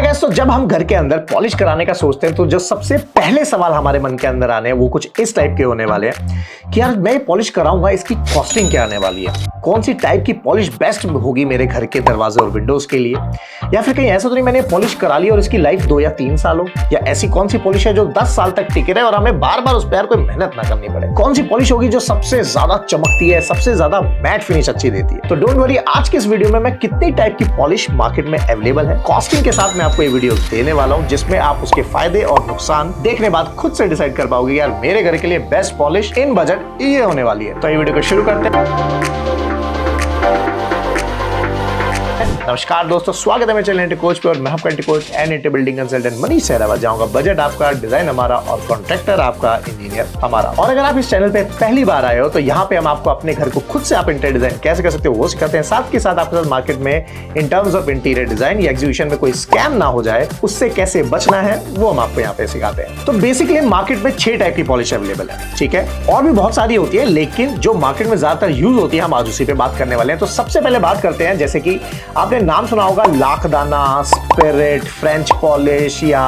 Gas, तो जब हम घर के अंदर पॉलिश कराने का सोचते हैं तो जो सबसे पहले सवाल हमारे मन के अंदर आने हैं वो कुछ इस टाइप के होने वाले हैं कि यार मैं पॉलिश कराऊंगा, इसकी कॉस्टिंग क्या आने वाली है, कौन सी टाइप की पॉलिश बेस्ट होगी मेरे घर के दरवाजे और विंडोज के लिए, या फिर कहीं ऐसा तो नहीं मैंने पॉलिश करा ली और इसकी लाइफ 2 या 3 साल हो, या ऐसी कौन सी पॉलिश है जो 10 साल तक टिके रहे और हमें बार बार उस पर कोई मेहनत ना करनी पड़े, कौन सी पॉलिश होगी जो सबसे ज्यादा चमकती है, सबसे ज्यादा मैट फिनिश अच्छी देती है। तो डोंट वरी, आज के इस वीडियो में मैं कितनी टाइप की पॉलिश मार्केट में अवेलेबल है, कॉस्टिंग के साथ मैं आपको ये वीडियो देने वाला हूं, जिसमें आप उसके फायदे और नुकसान देखने बाद खुद से डिसाइड कर पाओगे यार मेरे घर के लिए बेस्ट पॉलिश इन बजट ये होने वाली है। तो ये वीडियो को शुरू करते हैं। नमस्कार दोस्तों, स्वागत है मेरे चैनल कोच पे और मैं आपका coach and building consultant Manish Sehrawat. जाऊंगा बजट आपका, डिजाइन हमारा और कॉन्ट्रैक्टर आपका, इंजीनियर हमारा। और अगर आप इस चैनल पे पहली बार आए हो तो यहाँ पे हम आपको अपने घर को खुद से आप इंटीरियर डिजाइन कैसे कर सकते हो वो सिखाते हैं। साथ के साथ आपके साथ मार्केट में in terms of interior design या एग्जीबिशन में कोई स्कैम ना हो जाए, उससे कैसे बचना है वो हम आपको यहाँ पे सिखाते हैं। तो बेसिकली मार्केट में 6 टाइप की पॉलिश अवेलेबल है, ठीक है, और भी बहुत सारी होती है, लेकिन जो मार्केट में ज्यादातर यूज होती है हम आज उसी पे बात करने वाले हैं। तो सबसे पहले बात करते हैं, जैसे कि आपने नाम सुना होगा लाखदाना, स्पिरिट, फ्रेंच पॉलिश या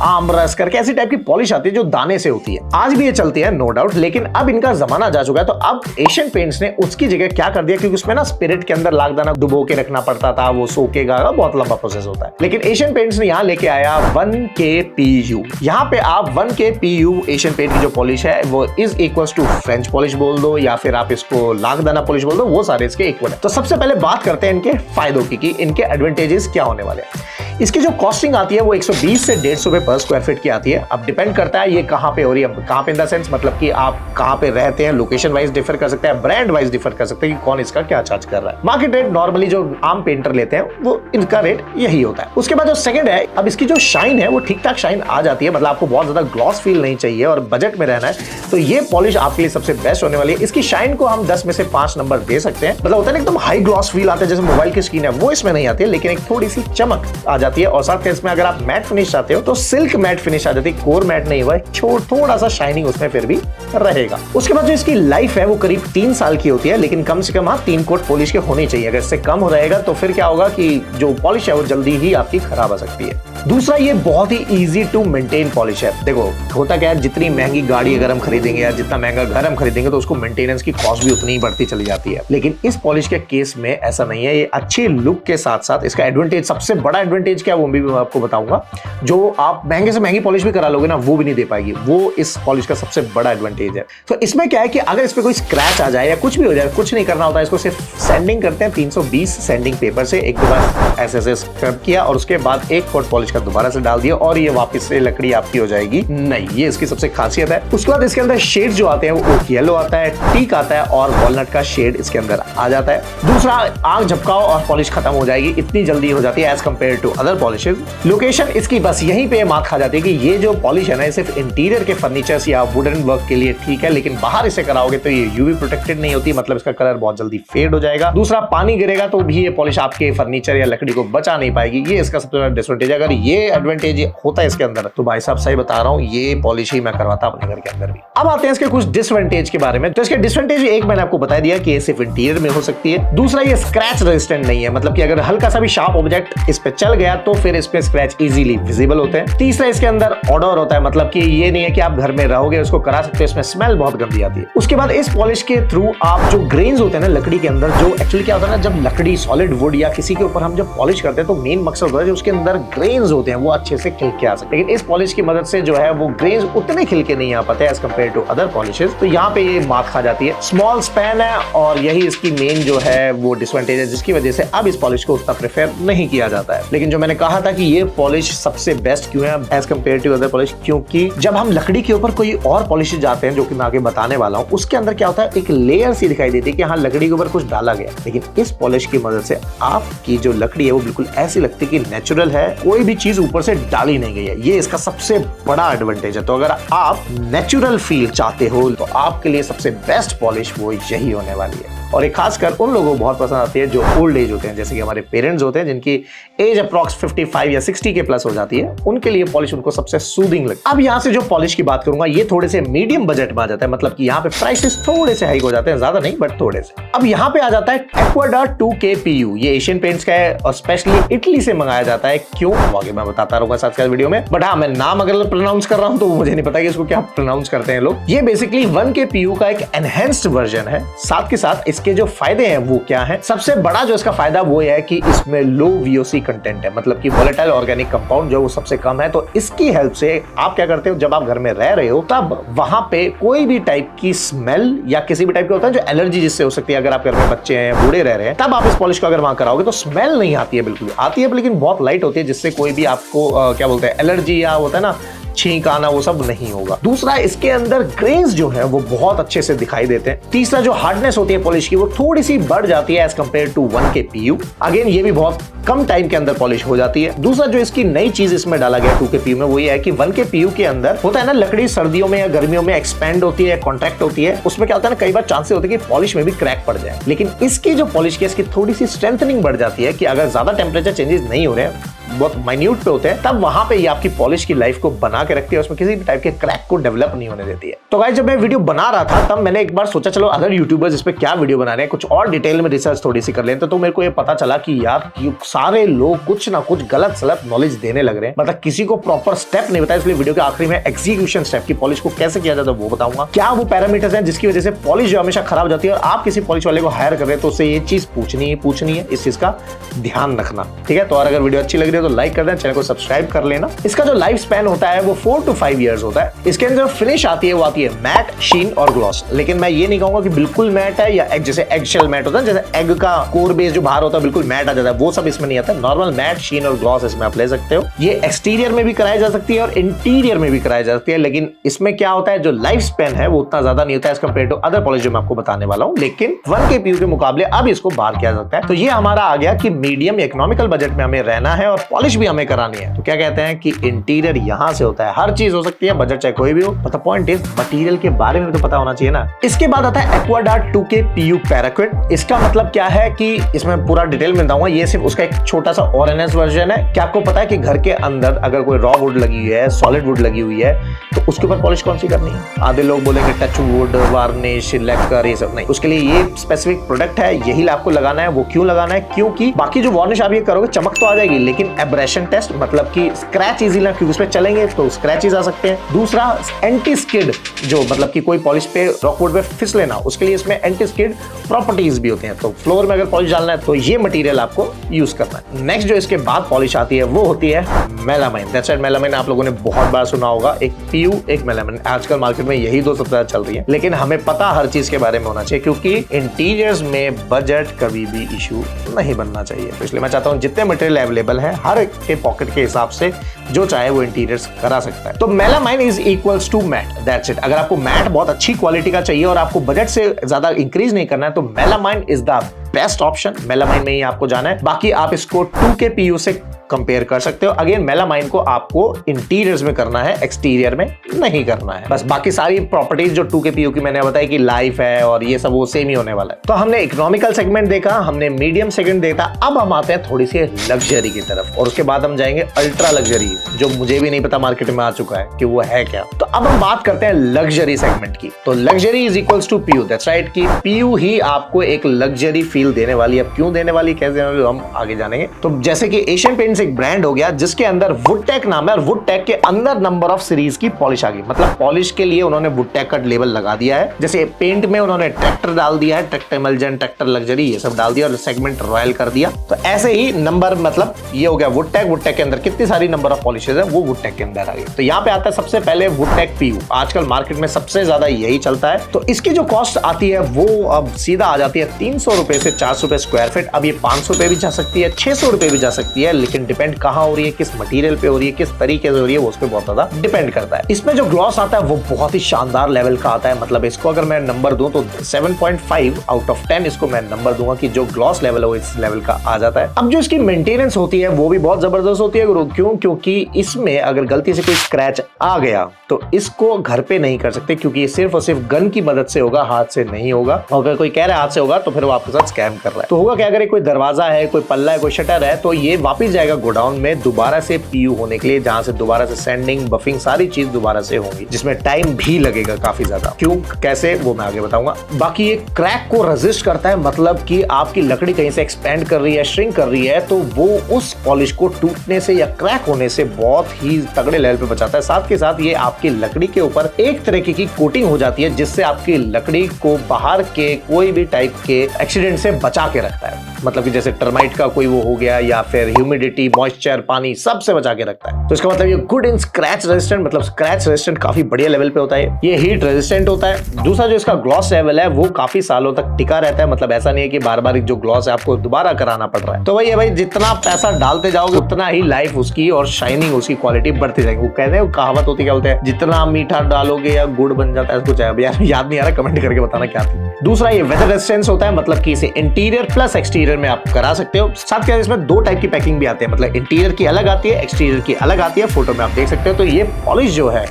आमरस करके ऐसी टाइप की पॉलिश आती है जो दाने से होती है। आज भी ये चलती है नो डाउट, लेकिन अब इनका जमाना जा चुका है। तो अब एशियन पेंट्स ने उसकी जगह क्या कर दिया, क्योंकि उसमें ना स्पिरिट के अंदर लाखदाना डुबो के रखना पड़ता था, वो सोकेगा, बहुत लंबा प्रोसेस होता है। लेकिन एशियन पेंट्स ने यहाँ लेके आया 1KPU। यहाँ पे आप 1KPU एशियन पेंट की जो पॉलिश है वो is equal to French polish बोल दो या फिर आप इसको लाखदाना पॉलिश बोल दो, वो सारे इसके इक्वल है। तो सबसे पहले बात करते हैं इनके फायदों की इनके एडवांटेजेस क्या होने वाले हैं। इसकी जो कॉस्टिंग आती है वो 120 से 150 रुपए पर स्क्वायर फीट की आती है। अब डिपेंड करता है ये कहां पे हो रही है, कहां पे इन द सेंस मतलब कि आप कहां पे रहते हैं, लोकेशन वाइज डिफर कर सकते हैं, ब्रांड वाइज डिफर कर सकते हैं कि कौन इसका क्या चार्ज कर रहा है। मार्केट रेट नॉर्मली जो आम पेंटर लेते हैं वो इनका रेट यही होता है। उसके बाद जो सेकंड है, अब इसकी जो शाइन है वो ठीक ठाक शाइन आ जाती है, मतलब आपको बहुत ज्यादा ग्लॉस फील नहीं चाहिए और बजट में रहना है तो ये पॉलिश आपके लिए सबसे बेस्ट होने वाली है। इसकी शाइन को हम 10 में से 5 नंबर दे सकते हैं। मतलब होता है एकदम हाई ग्लॉस फील आता है जैसे मोबाइल की स्क्रीन है, वो इसमें नहीं आती है, लेकिन एक थोड़ी सी चमक आ जाती है। और साथ में अगर आप मैट फिनिश चाहते हो तो सिल्क मैट फिनिश आ जाती है, कोर मैट नहीं हुआ है, थोड़ा सा शाइनिंग उसमें फिर भी रहेगा। उसके बाद जो इसकी लाइफ है वो करीब 3 साल की होती है, लेकिन कम से कम 3 कोट पॉलिश के होनी चाहिए। अगर इससे कम हो रहेगा तो फिर क्या होगा कि जो पॉलिश है वो जल्दी ही आपकी खराब आ सकती है। दूसरा, ये बहुत ही इजी टू मेंटेन पॉलिश है। देखो होता क्या है, जितनी महंगी गाड़ी अगर हम खरीदेंगे या जितना महंगा घर हम खरीदेंगे तो उसको मेंटेनेंस की कॉस्ट भी उतनी ही बढ़ती चली जाती है, लेकिन इस पॉलिश के केस में ऐसा नहीं है। ये अच्छे लुक के साथ साथ इसका एडवांटेज, सबसे बड़ा एडवांटेज क्या है वो भी मैं आपको बताऊंगा, जो आप महंगे से महंगी पॉलिश भी करा लोगे ना वो भी नहीं दे पाएगी, वो इस पॉलिश का सबसे बड़ा एडवांटेज है। तो इसमें क्या है कि अगर इस पे कोई स्क्रैच आ जाए या कुछ भी हो जाए, कुछ नहीं करना होता है, इसको सिर्फ सैंडिंग करते हैं 320 सैंडिंग पेपर से, एक दो बार ऐसे स्क्रब किया और उसके बाद एक कोट पॉलिश का दोबारा से डाल दिया और ये वापस से लकड़ी आपकी हो जाएगी। नहीं, ये इसकी सबसे खासियत है। उसके बाद इसके अंदर शेड जो आते हैं वो येलो आता है, टीक आता है और वॉलनट का शेड इसके अंदर आ जाता है। दूसरा, आग झपकाओ और पॉलिश खत्म हो जाएगी, इतनी जल्दी हो जाती है as compare to other polishes. Location इसकी बस यहीं पे मात खा जाती है कि ये जो पॉलिश है ना, सिर्फ इंटीरियर के फर्नीचर्स या वुडन वर्क के लिए ठीक है, लेकिन बाहर इसे कराओगे तो ये यूवी प्रोटेक्टेड नहीं होती, मतलब इसका कलर बहुत जल्दी फेड हो जाएगा। दूसरा, पानी गिरेगा तो भी ये पॉलिश आपके फर्नीचर या लकड़ी को बचा नहीं पाएगी, ये इसका सबसे बड़ा डिसएडवांटेज है। अगर ये एडवांटेज होता है इसके अंदर तो भाई साहब सही बता रहा हूँ, ये पॉलिश ही मैं करवाता अपने घर के अंदर भी। अब आते हैं इसके कुछ डिसएडवांटेज के बारे में। तो इसके डिसएडवांटेज एक मैंने आपको बता दिया कि ये सिर्फ इंटीरियर में हो सकती है। दूसरा, ये स्क्रैच रेजिस्टेंट नहीं है, मतलब कि अगर हल्का सा भी शार्प ऑब्जेक्ट इस पे चल गया तो फिर इस पे स्क्रैच इजीली विजिबल होते हैं। तीसरा, इसके अंदर ऑडर होता है, मतलब कि ये नहीं है कि आप घर में रहोगे उसको करा सकते हो, इसमें स्मेल बहुत गंदी आती है। उसके बाद इस पॉलिश के थ्रू आप जो ग्रेन्स होते हैं ना लकड़ी के अंदर, जो एक्चुअली क्या होता है ना, जब लकड़ी सॉलिड वुड या किसी के ऊपर हम जब पॉलिश करते हैं तो मेन मकसद होता है जो उसके अंदर ग्रेन्स होते हैं वो अच्छे से खिल के आ सकते हैं, लेकिन इस पॉलिश की मदद से जो है वो ग्रेन्स उतने खिल के नहीं आ पाते as compare to other polishes. तो यहाँ पे ये मात खा जाती है। स्मॉल स्पैन है और यही इसकी मेन जो है वो डिसएडवांटेज है, जिसकी वजह से अब इस पॉलिश को उतना प्रेफर नहीं किया जाता है। लेकिन जो मैंने कहा था कि ये पॉलिश सबसे बेस्ट क्यों है as compare to other polish, क्योंकि जब हम लकड़ी के ऊपर कोई और पॉलिश जाते हैं जो कि मैं आगे बताने वाला हूँ, उसके अंदर क्या होता है, एक लेयर सी दिखाई देती है कि हाँ लकड़ी के ऊपर कुछ डाला गया, लेकिन इस पॉलिश की मदद से आपकी जो लकड़ी है वो बिल्कुल ऐसी लगती है कि नेचुरल है, कोई भी चीज ऊपर से डाली नहीं गई है। ये इसका सबसे बड़ा एडवांटेज है। तो अगर आप नेचुरल फील चाहते हो तो आपके लिए सबसे बेस्ट पॉलिश वो यही होने वाली है। और एक खासकर उन लोगों को बहुत पसंद आती है जो ओल्ड एज होते हैं, जैसे कि हमारे पेरेंट्स होते हैं जिनकी एज अप्रॉक्स ऑलमोस्ट 55 या 60 के प्लस हो जाती है, उनके लिए पॉलिश उनको सबसे सूदिंग लगती है। अब यहाँ से जो पॉलिश की बात करूंगा ये थोड़े से मीडियम बजट में आ जाता है, मतलब कि यहाँ पे प्राइसेस थोड़े से हाइक हो जाते हैं, ज्यादा नहीं बट थोड़े से। अब यहाँ पे आ जाता है एक्वाडार्ट 2K PU, ये एशियन पेंट्स का है और स्पेशली इटली से मंगाया जाता है। क्यों आगे मैं बताता रहूंगा साथ के वीडियो में, बट हाँ मैं नाम अगर प्रोनाउंस कर रहा हूँ तो मुझे नहीं पता कि इसको क्या प्रोनाउंस करते हैं लोग। ये बेसिकली 1K PU का एक एनहेंस्ड वर्जन है। साथ के साथ इसके जो फायदे हैं वो क्या है, सबसे बड़ा जो इसका फायदा वो है कि इसमें लो VOC कंटेंट है, मतलब कि वोलेटाइल ऑर्गेनिक कंपाउंड जो वो सबसे कम है। तो इसकी हेल्प से आप क्या करते हो, जब आप घर में रह रहे हो तब वहां पे कोई भी टाइप की स्मेल या किसी भी टाइप का होता है जो एलर्जी जिससे हो सकती है, अगर आप घर में बच्चे हैं, बूढ़े रह रहे हैं, तब आप इस पॉलिश को अगर वहां कराओगे तो स्मेल नहीं आती है, बिल्कुल आती है लेकिन बहुत लाइट होती है, जिससे कोई भी आपको क्या बोलते हैं एलर्जी या होता है ना छींक आना, वो सब नहीं होगा। दूसरा, इसके अंदर ग्रेन्स जो है वो बहुत अच्छे से दिखाई देते हैं। तीसरा, जो हार्डनेस होती है पॉलिश की वो थोड़ी सी बढ़ जाती है as compare to 1K PU। Again ये भी बहुत कम टाइम के अंदर पॉलिश हो जाती है। दूसरा जो इसकी नई चीज इसमें डाला गया 2K PU में वो ये है कि 1K PU के अंदर होता है ना, लकड़ी सर्दियों में या गर्मियों में एक्सपेंड होती है, कॉन्ट्रैक्ट होती है, उसमें क्या होता है ना, कई बार चांसेस होते हैं कि पॉलिश में भी क्रैक पड़ जाए। लेकिन इसकी जो पॉलिश की इसकी थोड़ी सी स्ट्रेंथनिंग बढ़ जाती है कि अगर ज्यादा टेम्परेचर चेंजेस नहीं हो रहे हैं, बहुत माइन्यूट पे होते हैं, तब वहां पे ये आपकी पॉलिश की लाइफ को बना के रखती है, उसमें किसी भी टाइप के क्रैक को डेवलप नहीं होने देती है। तो गाइस, जब मैं वीडियो बना रहा था तब मैंने एक बार सोचा चलो अगर यूट्यूबर्स इस पे क्या वीडियो बना रहे हैं, कुछ और डिटेल में रिसर्च थोड़ी सी कर लेते तो मेरे को ये पता चला कि यार सारे लोग कुछ ना कुछ गलत सलत नॉलेज देने लग रहे हैं, मतलब किसी को प्रॉपर स्टेप नहीं बताया। इसलिए वीडियो के आखिरी में एग्जीक्यूशन स्टेप की पॉलिश को कैसे किया जाता है वो बताऊंगा, क्या वो पैरामीटर्स हैं जिसकी वजह से पॉलिश जो हमेशा खराब जाती है, और आप किसी पॉलिश वाले को हायर कर रहे हैं तो उससे ये चीज पूछनी है, इस चीज का ध्यान रखना, ठीक है। तो और अगर वीडियो अच्छी लग रही है तो लाइक कर देना, चैनल को सब्सक्राइब कर लेना। इसका जो लाइफ स्पैन होता है वो 4 to 5 इयर्स होता है। इसके अंदर जो फिनिश आती है वो आती है मैट, शीन और ग्लॉस। लेकिन मैं ये नहीं कहूंगा कि बिल्कुल मैट है, या एग जैसे एग शेल मैट होता है, जैसे एग का कोर बेस जो बाहर होता है बिल्कुल मैट आ जाता है, वो सब इसमें नहीं आता। नॉर्मल मैट, शीन और ग्लॉस इसमें आप ले सकते हो। ये एक्सटीरियर में भी कराई जा सकती है और इंटीरियर में भी कराई जा सकती है, लेकिन इसमें क्या होता है, जो लाइफ स्पैन है वो उतना ज्यादा नहीं होता है as compare to other polish जो मैं आपको बताने वाला हूं। लेकिन 1K PU के मुकाबले अब इसको बाहर किया जाता है। तो ये हमारा आ गया कि मीडियम इकोनॉमिकल बजट में हमें रहना है और पॉलिश भी हमें करानी है। तो क्या कहते हैं कि इंटीरियर यहां से होता है, हर चीज हो सकती है, बजट चाहे कोई भी हो, but the point is material के बारे में तो पता होना चाहिए ना। इसके बाद आता है एक्वाडार्ट 2K PU पैराक्विड। इसका मतलब क्या है कि इसमें पूरा डिटेल में बताऊंगा, ये सिर्फ उसका एक छोटा सा और एनएस वर्जन है। क्या आपको पता है कि घर के अंदर अगर कोई रॉ वुड लगी हुई है, सॉलिड वुड लगी हुई है, तो उसके ऊपर पॉलिश कौन सी करनी है? आधे लोग बोलेंगे टच वुड, वार्निश, लैक्कर, ये सब नहीं। उसके लिए ये स्पेसिफिक प्रोडक्ट है, यही आपको लगाना है। वो क्यों लगाना है? क्योंकि बाकी जो वार्निश आप ये करोगे चमक तो आ जाएगी, लेकिन एब्रेशन टेस्ट मतलब कि स्क्रैच इजी ना, क्योंकि उसमें चलेंगे तो स्क्रैचेस आ सकते हैं। दूसरा, एंटी स्किड, जो मतलब कि कोई पॉलिश पे रॉकवुड पे फिसले ना, उसके लिए इसमें एंटी स्किड प्रॉपर्टीज भी होती हैं। तो फ्लोर में अगर पॉलिश डालना है तो ये मटेरियल आपको यूज करना है। नेक्स्ट जो इसके बाद पॉलिश आती है वो होती है मेलामाइन। दैट्स इट, मेलामाइन आप लोगों ने बहुत बार सुना होगा, एक PU एक मेलामाइन। आजकल मार्केट में यही दो सबसे ज्यादा चल रही है, लेकिन हमें पता हर चीज के बारे में होना चाहिए, क्योंकि इंटीरियर्स में बजट कभी भी इशू नहीं बनना चाहिए। तो इसलिए मैं चाहता हूं जितने मटेरियल अवेलेबल है हर एक के पॉकेट के हिसाब से जो चाहे वो इंटीरियर्स करा सकता है। तो melamine is equals to matte, that's it. अगर आपको मैट बहुत अच्छी क्वालिटी का चाहिए और आपको बजट से ज्यादा इंक्रीज नहीं करना है तो melamine is the best option. Melamine में ही आपको जाना है। बाकी आप इसको 2K PU से कंपेयर कर सकते हो। अगेन मेलामाइन को आपको इंटीरियर्स में करना है, एक्सटीरियर में नहीं करना है। बस बाकी सारी प्रॉपर्टीज जो 2K PU की मैंने बताई कि लाइफ है और ये सब, वो सेम ही होने वाला है। तो हमने इकोनॉमिकल सेगमेंट देखा, हमने मीडियम सेगमेंट देखा, अब हम आते हैं थोड़ी सी लग्जरी की तरफ, और उसके बाद हम जाएंगे अल्ट्रा लग्जरी, जो मुझे भी नहीं पता मार्केट में आ चुका है कि वो है क्या। तो अब हम बात करते हैं लग्जरी सेगमेंट की। तो luxury is equals to PU, that's right, कि PU ही आपको एक लग्जरी फील देने वाली है। अब क्यों देने वाली, कैसे देने वाली, हम आगे जानेंगे। तो जैसे कि एशियन पेंट्स एक ब्रांड हो गया जिसके अंदर वुडटेक नाम है, और वुडटेक के अंदर नंबर ऑफ सीरीज की पॉलिश आ गई। मतलब पॉलिश के लिए उन्होंने वुडटेक का लेबल लगा दिया है। जैसे पेंट में उन्होंने ट्रैक्टर डाल दिया है, ट्रैक्टर इमल्जन, ट्रैक्टर लग्जरी, ये सब डाल दिया और सेगमेंट रॉयल कर दिया। तो ऐसे ही नंबर, मतलब ये हो गया वुडटेक। वुडटेक के अंदर कितनी सारी नंबर ऑफ पॉलिशेज है वो वुडटेक के अंदर आ गई। तो यहाँ पे आता है सबसे पहले वुडटेक PU। आजकल मार्केट में सबसे ज्यादा यही चलता है। तो इसकी जो कॉस्ट आती है वो अब सीधा आ जाती है 300 रुपए से 400 रुपए स्क्वायर फीट। अब ये 500 रुपए भी जा सकती है, 600 रुपए भी जा सकती है, लेकिन डिपेंड कहाँ हो रही है, किस मटेरियल पे हो रही है, किस तरीके से हो रही है, वो उस पे बहुत ज्यादा डिपेंड करता है। इसमें जो ग्लॉस आता है वो बहुत ही शानदार लेवल का आता है। मतलब इसको अगर मैं नंबर दूं तो 7.5 आउट ऑफ 10 इसको मैं नंबर दूंगा कि जो ग्लॉस लेवल है वो इस लेवल का आ जाता है। अब जो इसकी मेंटेनेंस होती है वो भी बहुत जबरदस्त होती है। क्यों? क्योंकि इसमें अगर गलती से कोई स्क्रैच आ गया तो इसको घर पे नहीं कर सकते, क्योंकि ये सिर्फ और सिर्फ गन की मदद से होगा, हाथ से नहीं होगा। अगर कोई कह रहा है हाथ से होगा तो फिर वो आपके साथ स्कैम कर रहा है। तो होगा क्या, अगर कोई दरवाजा है, कोई पल्ला है, कोई शटर है, तो ये वापिस जाएगा गोडाउन में दोबारा से पीयू होने के लिए, जहां से दोबारा से सैंडिंग, बफिंग, सारी चीज दोबारा से होंगी, जिसमें टाइम भी लगेगा काफी ज्यादा। क्यों, कैसे, वो मैं आगे बताऊंगा। बाकी ये क्रैक को रेजिस्ट करता है, मतलब कि आपकी लकड़ी कहीं से एक्सपेंड कर रही है, श्रिंक कर रही है, तो वो उस पॉलिश को टूटने से या क्रैक होने से बहुत ही तगड़े लेवल पे बचाता है। साथ के साथ ये आपकी लकड़ी के ऊपर एक तरीके की कोटिंग हो जाती है, जिससे आपकी लकड़ी को बाहर के कोई भी टाइप के एक्सीडेंट से बचा के रखता है। मतलब कि जैसे टर्माइट का कोई वो हो गया, या फिर ह्यूमिडिटी, मॉइस्चर, पानी, सब से बचा के रखता है। तो इसका मतलब ये गुड इन स्क्रैच रेजिस्टेंट, मतलब स्क्रैच रेजिस्टेंट काफी बढ़िया लेवल पे होता है। ये हीट रेजिस्टेंट होता है। दूसरा जो इसका ग्लॉस लेवल है वो काफी सालों तक टिका रहता है, मतलब ऐसा नहीं है कि बार बार जो ग्लॉस है आपको दोबारा कराना पड़ रहा है। तो वही है भाई, जितना पैसा डालते जाओगे उतना ही लाइफ उसकी और शाइनिंग उसकी क्वालिटी बढ़ती जाएगी। वो कहते हैं, कहावत होती क्या बोलते हैं, जितना मीठा डालोगे या गुड़ बन जाता है, कुछ है यार, याद नहीं आ रहा, कमेंट करके बताना क्या थी। दूसरा ये वेदर रेजिस्टेंस होता है, मतलब कि इसे इंटीरियर प्लस एक्सटीरियर में आप करा सकते हो। साथ के इसमें दो टाइप की पैकिंग भी आती है, मतलब इंटीरियर की अलग आती है, एक्सटीरियर की अलग आती है। फोटो में आप देख सकते हो। तो ये पॉलिश जो है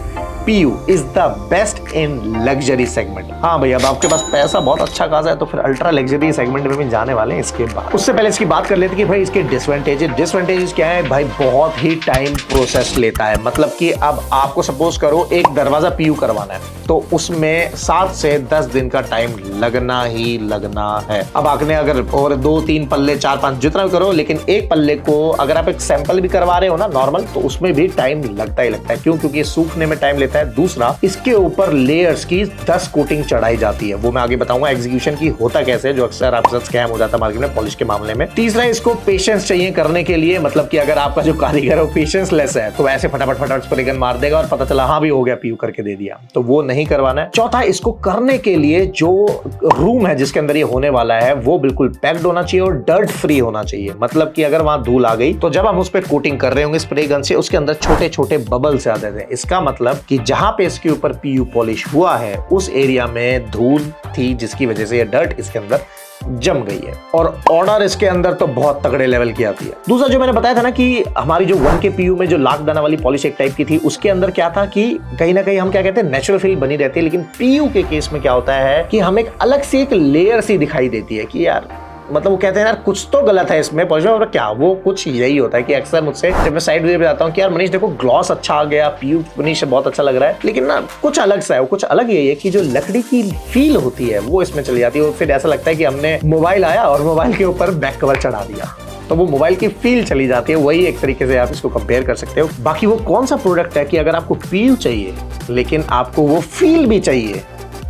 PU is the best in luxury segment. हाँ भाई, अब आपके पास पैसा बहुत अच्छा खासा है तो फिर अल्ट्रा लग्जरी सेगमेंट में भी जाने वाले हैं इसके बाद। उससे पहले इसकी बात कर लेते हैं कि भाई इसके डिसएडवांटेजेस क्या है। भाई बहुत ही टाइम प्रोसेस लेता है, मतलब कि अब आपको सपोज करो एक दरवाजा PU करवाना है तो उसमें 7 से 10 दिन का टाइम लगना ही लगना है। अब आपने अगर और 2-3 पल्ले, 4-5 जितना भी करो, लेकिन एक पल्ले को अगर आप एक सैंपल भी करवा रहे हो ना नॉर्मल, तो उसमें भी टाइम लगता ही लगता है। क्यों? क्योंकि सूखने में टाइम लेता है। दूसरा, इसके ऊपर लेयर्स की 10 कोटिंग चढ़ाई जाती है, वो मैं आगे बताऊंगा एग्जीक्यूशन की होता कैसे, जो अक्सर आपसे स्कैम हो जाता है मार्केट में पॉलिश के मामले में। तीसरा, इसको पेशेंस चाहिए करने के लिए, मतलब कि अगर आपका जो कारीगर है पेशेंस लेस है तो ऐसे फटाफट स्प्रे गन मार देगा और पता चला हाँ भी हो गया, PU करके दे दिया, तो वो नहीं करवाना है। चौथा, इसको करने के लिए जो रूम है जिसके अंदर ये होने वाला है वो बिल्कुल पैक्ड होना चाहिए और डर्ट फ्री होना चाहिए। मतलब कि अगर वहां धूल आ गई तो जब हम उस पर कोटिंग कर रहे होंगे स्प्रे गन से, उसके अंदर छोटे छोटे बबल्स आ जाते हैं। इसका मतलब कि जहां पे इसके ऊपर PU पॉलिश हुआ है उस एरिया में धूल थी, जिसकी वजह से ये डर्ट इसके अंदर जम गई है। और ऑर्डर इसके अंदर तो बहुत तगड़े लेवल की आती है। दूसरा जो मैंने बताया था ना कि हमारी जो 1K PU में जो लाख दाना वाली पॉलिश एक टाइप की थी, उसके अंदर क्या था कि कहीं ना कहीं हम क्या कहते हैं, नेचुरल फील बनी रहती है। लेकिन PU के केस में क्या होता है कि हमें एक अलग से एक लेयर सी दिखाई देती है कि यार, मतलब वो कहते हैं यार कुछ तो गलत है इसमें पॉलिश में। और क्या, वो कुछ यही होता है कि अक्सर मुझसे जब मैं साइड व्यू पे जाता हूँ कि यार मनीष देखो ग्लॉस अच्छा आ गया, PU फिनिश बहुत अच्छा लग रहा है, लेकिन ना कुछ अलग सा है। वो कुछ अलग यही है कि जो लकड़ी की फील होती है वो इसमें चली जाती है। और फिर ऐसा लगता है कि हमने मोबाइल आया और मोबाइल के ऊपर बैक कवर चढ़ा दिया, तो वो मोबाइल की फील चली जाती है। वही एक तरीके से आप इसको कंपेयर कर सकते हो। बाकी वो कौन सा प्रोडक्ट है कि अगर आपको PU चाहिए लेकिन आपको वो फील भी चाहिए,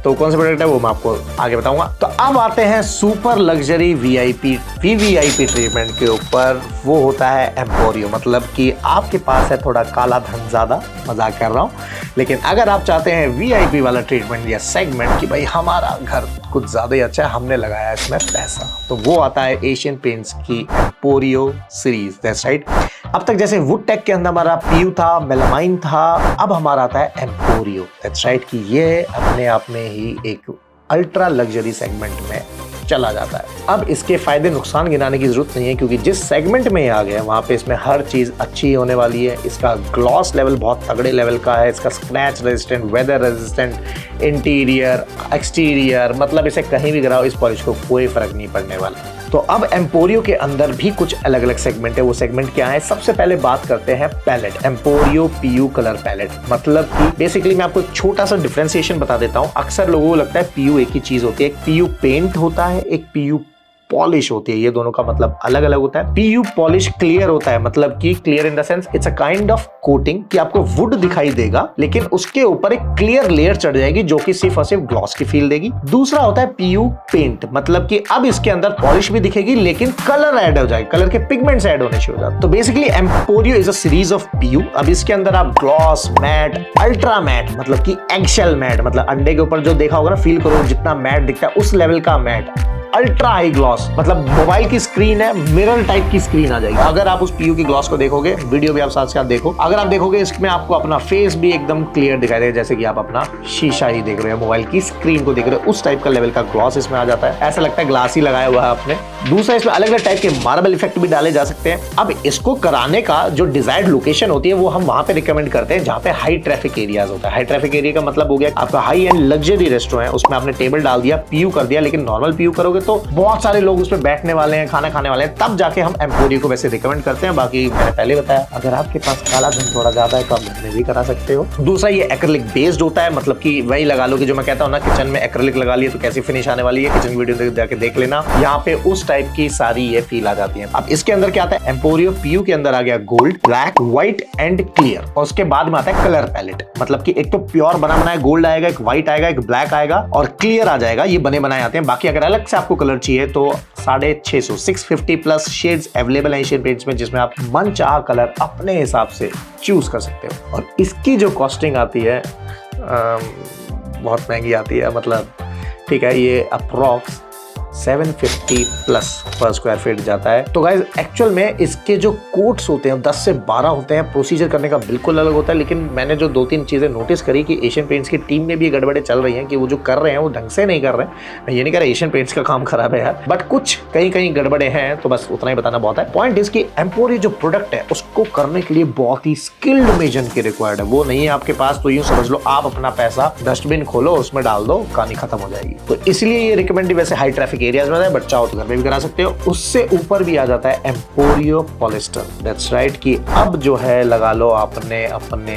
तो कौन सा प्रोडक्ट है वो मैं आपको आगे बताऊंगा। तो अब आते हैं सुपर लग्जरी VVIP ट्रीटमेंट के ऊपर। वो होता है एम्पोरियो, मतलब कि आपके पास है थोड़ा काला धन ज्यादा, मजाक कर रहा हूं, लेकिन अगर आप चाहते हैं VIP वाला ट्रीटमेंट या सेगमेंट कि भाई हमारा घर कुछ ज्यादा ही अच्छा है, हमने लगाया इसमें पैसा, तो वो आता है एशियन पेंट्स की एम्पोरियो सीरीज। That's right. अब तक जैसे वुड टेक के अंदर हमारा PU था, मेलामाइन था, अब हमारा आता है एम्पोरियो। दैट्स राइट कि ये अपने आप में ही एक अल्ट्रा लग्जरी सेगमेंट में चला जाता है। अब इसके फायदे नुकसान गिनाने की जरूरत नहीं है, क्योंकि जिस सेगमेंट में ये आ गया वहां पे इसमें हर चीज अच्छी होने वाली है। इसका ग्लॉस लेवल बहुत तगड़े लेवल का है, इसका scratch resistant, weather resistant, interior, exterior, मतलब इसे कहीं भी गिराओ इस पॉलिश को कोई फर्क नहीं पड़ने वाला। तो अब एम्पोरियो के अंदर भी कुछ अलग अलग सेगमेंट है। वो सेगमेंट क्या है? सबसे पहले बात करते हैं palette, Emporio PU colour palette. मतलब कि बेसिकली मैं आपको एक छोटा सा डिफरेंशिएशन बता देता हूं। अक्सर लोगों को लगता है PU एक ही चीज होती है, एक PU पेंट होता है, एक PU पॉलिश होती है। ये दोनों का मतलब अलग अलग होता है। PU पॉलिश क्लियर होता है, मतलब कि clear in the sense it's a kind of coating कि आपको वुड दिखाई देगा लेकिन उसके ऊपर एक क्लियर लेयर चढ़ जाएगी जो कि सिर्फ और सिर्फ ग्लॉस की फील देगी। दूसरा होता है PU पेंट, मतलब कि अब इसके अंदर पॉलिश भी दिखेगी लेकिन कलर ऐड हो जाएगा, कलर के पिगमेंट्स ऐड होने शुरू हो जाते। तो basically Emporio is a series of PU। अब इसके अंदर आप ग्लॉस, मैट, अल्ट्रा मैट, मतलब कि एगशेल मैट, मतलब अंडे के ऊपर जो देखा होगा ना, फील करो जितना मैट दिखता है उस लेवल का मैट, अल्ट्रा हाई ग्लॉस, मतलब मोबाइल की स्क्रीन है, मिरर टाइप की स्क्रीन आ जाएगी। अगर आप उस PU की ग्लॉस को देखोगे, वीडियो भी आप साथ साथ देखो, अगर आप देखोगे इसमें आपको अपना फेस भी एकदम क्लियर दिखाई देगा, जैसे कि आप अपना शीशा ही देख रहे हो, मोबाइल की स्क्रीन को देख रहे हो, उस टाइप का लेवल का ग्लॉस इसमें आ जाता है। ऐसा लगता है ग्लास ही लगाया हुआ है आपने। दूसरा, इसमें अलग अलग टाइप के मार्बल इफेक्ट भी डाले जा सकते हैं। अब इसको कराने का जो डिजायर्ड लोकेशन होती है वो हम वहां पे रिकमेंड करते हैं जहां पे हाई ट्रैफिक एरियाज होता है। हाई ट्रैफिक एरिया का मतलब हो गया आपका हाई एंड लग्जरी रेस्टोरेंट है, उसमें आपने टेबल डाल दिया, पीयू कर दिया, लेकिन नॉर्मल पीयू करोगे तो बहुत सारे लोग उसमें बैठने वाले हैं, खाना खाने वाले हैं, तब जाके हम एम्पोरियो को वैसे रिकमेंड करते हैं। बाकी मैंने पहले बताया, अगर आपके पास काला धन थोड़ा ज्यादा है तो आप घर में भी करा सकते हो। दूसरा, ये एक्रिलिक बेस्ड होता है, मतलब कि वही लगा लो कि जो मैं कहता हूँ ना, किचन में एक्रिलिक लगा लिए तो कैसी फिनिश आने वाली है, किचन की वीडियो जाके देख लेना, यहाँ पे उस टाइप की सारी ये फील आ जाती है। अब इसके अंदर क्या आता है, एम्पोरियो पीयू के अंदर आ गया gold, black, white and clear, और उसके बाद में आता है कलर पैलेट, मतलब कि एक तो प्योर बना बनाया गोल्ड आएगा, एक व्हाइट आएगा, एक ब्लैक आएगा और क्लियर आ जाएगा, ये बने बनाए आते हैं। बाकी अगर अलग से आपको कलर चाहिए तो 650 650 प्लस शेड्स अवेलेबल है एशियन पेंट्स में, जिसमें आप मन चाहा कलर अपने हिसाब से चूज कर सकते हो। और इसकी जो कॉस्टिंग आती है बहुत महंगी आती है, मतलब ठीक है, ये अप्रॉक्स 750 प्लस पर स्क्वायर फीट जाता है। तो गाइज एक्चुअल में इसके जो कोट्स होते हैं 10 से 12 होते हैं, प्रोसीजर करने का बिल्कुल अलग होता है। लेकिन मैंने जो 2-3 चीजें नोटिस करी कि एशियन पेंट्स की टीम में भी गड़बड़े चल रही हैं कि वो जो कर रहे हैं वो ढंग से नहीं कर रहे हैं। मैं ये नहीं कह रहा एशियन पेंट्स का काम खराब है यार, बट कुछ कहीं गड़बड़े हैं, तो बस उतना ही बताना बहुत है। पॉइंट इसकी एम्पोरियो जो प्रोडक्ट है उसको करने के लिए बहुत ही स्किल्ड मेजन की रिक्वायर्ड है, वो नहीं है आपके पास तो यूं समझ लो आप अपना पैसा डस्टबिन खोलो, उसमें डाल दो, कहानी खत्म हो जाएगी। तो इसलिए ये रिकमेंड वैसे हाई ट्रैफिक एरियाज में है, बट चाहो तो घर में भी करा सकते हो। उससे ऊपर भी आ जाता है एम्पोरियो पॉलिस्टर, दैट्स राइट, कि अब जो है लगा लो आपने अपने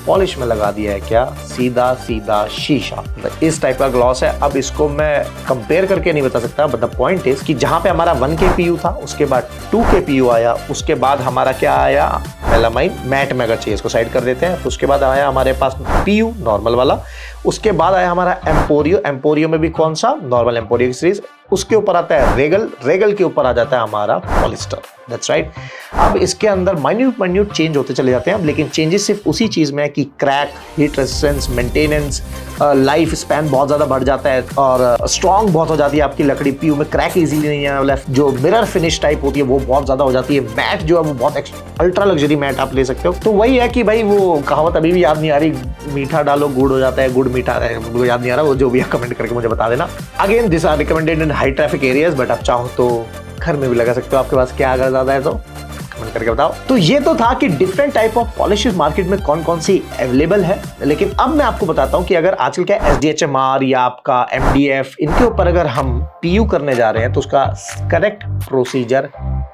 पॉलिश में लगा दिया है क्या, सीधा सीधा शीशा, इस टाइप का ग्लॉस है। अब इसको मैं कंपेयर करके नहीं बता सकता, बट द पॉइंट इज कि जहां पे हमारा 1K PU था, उसके बाद 2K PU आया, उसके बाद हमारा क्या आया, मेलामाइन मैट में, अगर चाहिए इसको साइड कर देते हैं, उसके बाद आया हमारे पास PU नॉर्मल वाला, उसके बाद आया हमारा एम्पोरियो, एम्पोरियो में भी कौन सा, नॉर्मल एम्पोरियो की सीरीज, उसके ऊपर आता है रेगल, रेगल के ऊपर आ जाता है हमारा पॉलिस्टर, दैट्स राइट। अब इसके अंदर माइन्यूट चेंज होते चले जाते हैं, लेकिन चेंजेस सिर्फ उसी चीज में है कि crack, heat resistance, maintenance, life span बहुत ज्यादा बढ़ जाता है और स्ट्रॉन्ग बहुत हो जाती है आपकी लकड़ी, पीयू में क्रैक इजीली नहीं आने वाला है, जो मिरर फिनिश टाइप होती है वो बहुत ज्यादा हो जाती है, मैट जो है वो बहुत अल्ट्रा लग्जरी मैट आप ले सकते हो। तो वही है कि भाई वो कहावत अभी भी याद नहीं आ रही, मीठा डालो गुड़ हो जाता है, गुड़ मीठा है, वो याद नहीं आ रहा, वो जो भी है कमेंट करके मुझे बता देना। Again this are recommended in high traffic areas, but आप चाहो तो घर में भी लगा सकते हो, आपके पास क्या अगर ज्यादा है तो कमेंट करके बताओ। तो ये तो था कि different type of polishes market में कौन कौन सी अवेलेबल है, लेकिन अब मैं आपको बताता हूं कि अगर आजकल क्या SDHMR या आपका MDF, इनके ऊपर अगर हम PU करने जा रहे हैं तो उसका करेक्ट प्रोसीजर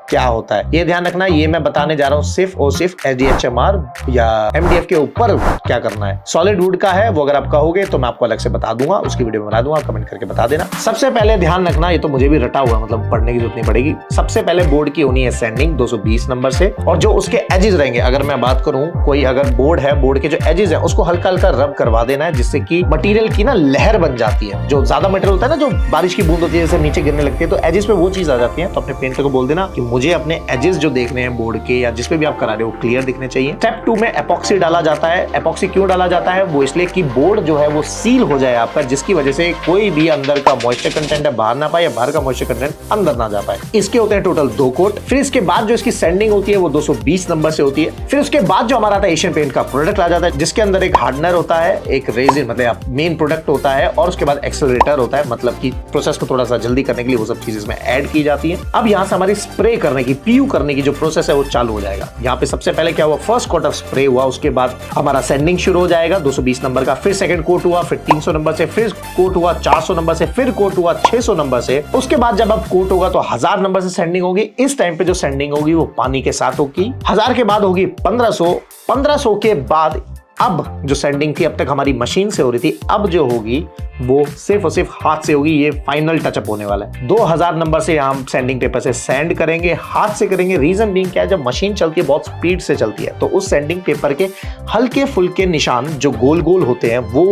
क्या होता है, ये ध्यान रखना। ये मैं बताने जा रहा हूँ सिर्फ और सिर्फ SDHMR या MDF के ऊपर क्या करना है। सॉलिड वुड का है वो अगर आप कहोगे तो मैं आपको अलग से बता दूंगा, उसकी वीडियो बना दूंगा, कमेंट करके बता देना। सबसे पहले ध्यान रखना, ये तो मुझे भी रटा हुआ, मतलब पढ़ने की जरूरत नहीं पड़ेगी। सबसे पहले बोर्ड की होनी है सैंडिंग 220 नंबर से, और जो उसके एजेस रहेंगे, अगर मैं बात करूं कोई अगर बोर्ड है, बोर्ड के जो एजेस है उसको हल्का हल्का रब करवा देना है, जिससे कि मटेरियल की ना लहर बन जाती है। जो ज्यादा मटेरियल होता है ना, जो बारिश की बूंद होती है जैसे नीचे गिरने लगती है, तो एजेस पे वो चीज आ जाती है। तो अपने पेंटर को बोल देना कि मुझे अपने एजेस जो देखने हैं बोर्ड के या जिस पे भी आप करा रहे हो क्लियर दिखने चाहिए। स्टेप 2 में एपॉक्सी डाला जाता है। एपॉक्सी क्यों डाला जाता है, वो इसलिए कि बोर्ड जो है वो सील हो जाए आपका, जिसकी वजह से कोई भी अंदर का मॉइस्चर कंटेंट है बाहर ना पाए या बाहर का मॉइस्चर कंटेंट अंदर ना जा पाए। इसके होते हैं टोटल 2 कोट। फिर इसके बाद जो इसकी सैंडिंग होती है वो 220 नंबर से होती है। फिर उसके बाद जो हमारा आता है एशियन पेंट का प्रोडक्ट आ जाता है, जिसके अंदर एक हार्डनर होता है, एक रेजिन मतलब मेन प्रोडक्ट होता है, और उसके बाद एक्सेलरेटर होता है, मतलब कि प्रोसेस को थोड़ा सा जल्दी करने के लिए वो सब चीजें इसमें ऐड की जाती है। अब यहाँ से हमारी स्प्रे करने की, पीयू करने की जो प्रोसेस है वो चालू हो जाएगा। यहाँ पे सबसे पहले क्या हुआ, फर्स्ट कोट ऑफ स्प्रे हुआ, उसके बाद हमारा सैंडिंग शुरू हो जाएगा 220 नंबर का, फिर सेकंड कोट हुआ, फिर 300 नंबर से, फिर कोट हुआ 400 नंबर से, फिर कोट हुआ 600 नंबर से। उसके बाद जब अब कोट होगा तो 1000 नंबर से सैंडिंग होगी। इस टाइम पे जो सैंडिंग होगी वो पानी के साथ होगी। 1000 के बाद होगी 1500, 1500 के बाद अब जो सैंडिंग थी अब तक हमारी मशीन से हो रही थी, अब जो होगी वो सिर्फ और सिर्फ हाथ से होगी। ये फाइनल टचअप होने वाला है। 2000 नंबर से हम सैंडिंग पेपर से सैंड करेंगे, हाथ से करेंगे। रीजन बीइंग क्या है, जब मशीन चलती है बहुत स्पीड से चलती है, तो उस सैंडिंग पेपर के हल्के फुल्के निशान जो गोल गोल होते हैं वो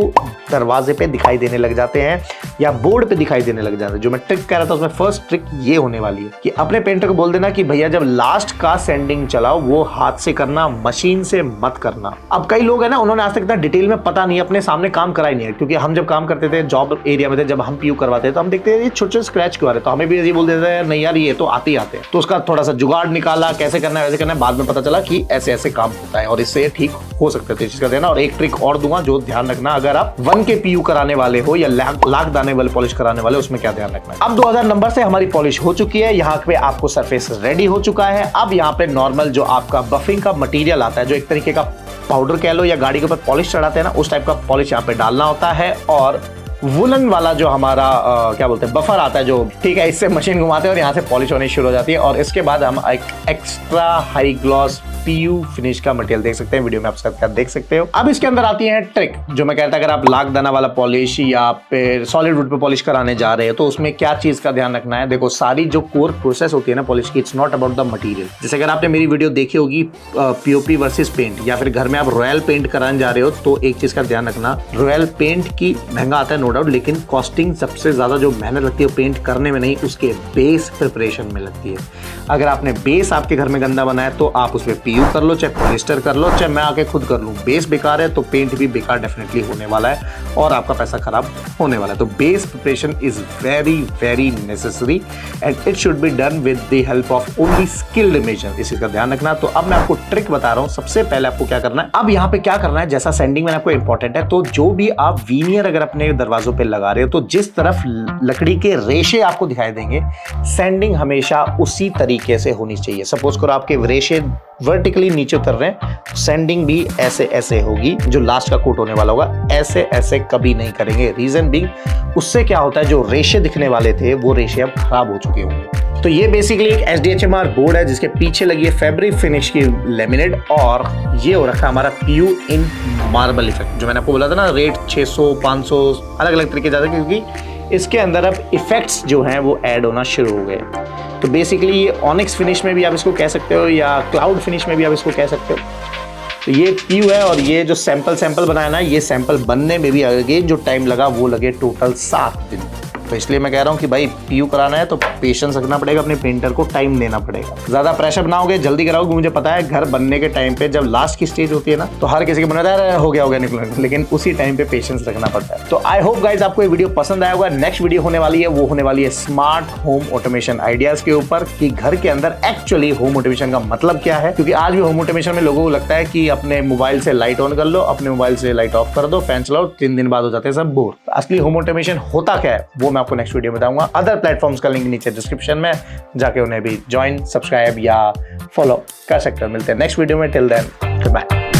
दरवाजे पे दिखाई देने लग जाते हैं या बोर्ड पे दिखाई देने लग जाते हैं। जो मैं ट्रिक कह रहा था उसमें फर्स्ट ट्रिक ये होने वाली है कि अपने पेंटर को बोल देना कि भैया जब लास्ट का सैंडिंग चलाओ वो हाथ से करना, मशीन से मत करना। अब कई लोग है ना ना उन्होंने आज तक इतना डिटेल में पता नहीं, अपने सामने काम करा ही नहीं है, क्योंकि हम जब काम करते थे जॉब एरिया में थे, जब हम पीयू करवाते थे तो हम देखते थे ये छोटे छोटे स्क्रैच क्यों आ रहे, तो हमें भी ये बोल देते हैं नहीं यार ये तो आते ही आते हैं। तो उसका थोड़ा सा जुगाड़ निकाला, कैसे करना है वैसे करना है, बाद में पता चला कि ऐसे ऐसे काम होता है और इससे ठीक हो सकते थे चीज का देना। और एक ट्रिक और दूंगा जो ध्यान रखना, अगर आप 1K पीयू कराने वाले हो या लाख दाने वाले पॉलिश कराने वाले, उसमें क्या ध्यान रखना है। अब 2000 नंबर से हमारी पॉलिश हो चुकी है, यहाँ पे आपको सरफेस रेडी हो चुका है। अब यहाँ पे नॉर्मल जो आपका बफिंग का मटेरियल आता है, जो एक तरीके का पाउडर कह लो या गाड़ी के ऊपर पॉलिश चढ़ाते हैं ना, उस टाइप का पॉलिश यहाँ पे डालना होता है। और वुलन वाला जो हमारा क्या बोलते हैं बफर आता है जो, ठीक है, इससे मशीन घुमाते हैं और यहाँ से पॉलिश होनी शुरू हो जाती है। और इसके बाद हम एक extra high gloss PU finish का मटेरियल देख सकते हैं, वीडियो में आप सबका देख सकते हो। अब इसके अंदर आती है ट्रिक, जो मैं कहता अगर आप लाख दाना वाला पॉलिश या फिर सॉलिड वुड पे पॉलिश कराने जा रहे हो तो उसमें क्या चीज का ध्यान रखना है। देखो सारी जो कोर प्रोसेस होती है ना पॉलिश की, it's not about the material. जैसे अगर आपने मेरी वीडियो देखी होगी पीओपी वर्सेस पेंट, या फिर घर में आप रॉयल पेंट कराने जा रहे हो, तो एक चीज का ध्यान रखना, रॉयल पेंट की महंगा आता है नो डाउट, लेकिन कॉस्टिंग सबसे ज्यादा जो मेहनत लगती है पेंट करने में नहीं, उसके बेस प्रिपरेशन में लगती है। अगर आपने बेस आपके घर में गंदा बनाया तो आप उसमें पीयू कर लो, चाहे पॉलिस्टर कर लो, चाहे मैं आके खुद कर लूं, बेस बेकार है तो पेंट भी बेकार डेफिनेटली होने वाला है और आपका पैसा खराब होने वाला है। तो base preparation is very very necessary and it should be done with the help of only skilled measure, इस चीज का ध्यान रखना। तो अब मैं आपको ट्रिक बता रहा हूं। सबसे पहले आपको क्या करना है, अब यहाँ पे क्या करना है, जैसा सैंडिंग में आपको इंपॉर्टेंट है, तो जो भी आप वीनियर अगर अपने दरवाजों पे लगा रहे हो तो जिस तरफ लकड़ी के रेशे आपको दिखाई देंगे, सैंडिंग हमेशा उसी तरीके से होनी चाहिए। सपोज करो आपके रेशे वर्टिकली नीचे उतर रहे हैं, सैंडिंग भी ऐसे ऐसे होगी, जो लास्ट का कोट होने वाला होगा, ऐसे ऐसे कभी नहीं करेंगे। रीजन बीइंग, उससे क्या होता है जो रेशे दिखने वाले थे वो रेशे अब खराब हो चुके होंगे। तो ये बेसिकली एक SDHMR बोर्ड है जिसके पीछे लगी है फैब्रिक फिनिश की लेमिनेट, और ये हो रखा हमारा पीयू इन मार्बल इफेक्ट, जो मैंने आपको बोला था ना रेट 600 500 अलग अलग तरीके जाते हैं, क्योंकि इसके अंदर अब इफेक्ट्स जो हैं वो ऐड होना शुरू हो गए। तो बेसिकली ये ऑनिक्स फिनिश में भी आप इसको कह सकते हो या क्लाउड फिनिश में भी आप इसको कह सकते हो। तो ये पीयू है और ये जो सैंपल बनाया ना, ये सैंपल बनने में भी आगे जो टाइम लगा वो लगे टोटल 7 दिन। तो इसलिए मैं कह रहा हूँ कि भाई पीयू कराना है तो पेशेंस रखना पड़ेगा, अपने पेंटर को टाइम देना पड़ेगा। ज्यादा प्रेशर बनाओगे, जल्दी कराओगे, मुझे पता है घर बनने के टाइम पे जब लास्ट की स्टेज होती है ना, तो हर किसी के बनता है हो गया निकल, लेकिन उसी टाइम पे पेशेंस रखना पड़ता है। तो आई होप गाइज आपको ये वीडियो पसंद आया होगा। नेक्स्ट वीडियो होने वाली है, वो होने वाली है स्मार्ट होम ऑटोमेशन आइडियाज के ऊपर, कि घर के अंदर एक्चुअली होम ऑटोमेशन का मतलब क्या है। क्योंकि आज भी होम ऑटोमेशन में लोगों को लगता है कि अपने मोबाइल से लाइट ऑन कर लो, अपने मोबाइल से लाइट ऑफ कर दो, फैन चलाओ, 3 दिन बाद हो जाते हैं सब बोर। असली होम ऑटोमेशन होता क्या है वो मैं आपको नेक्स्ट वीडियो में बताऊंगा। अदर प्लेटफॉर्म्स का लिंक नीचे डिस्क्रिप्शन में, जाके उन्हें भी ज्वाइन, सब्सक्राइब या फॉलो कर सकते हो। मिलते हैं नेक्स्ट वीडियो में, टिल देन गुड बाय।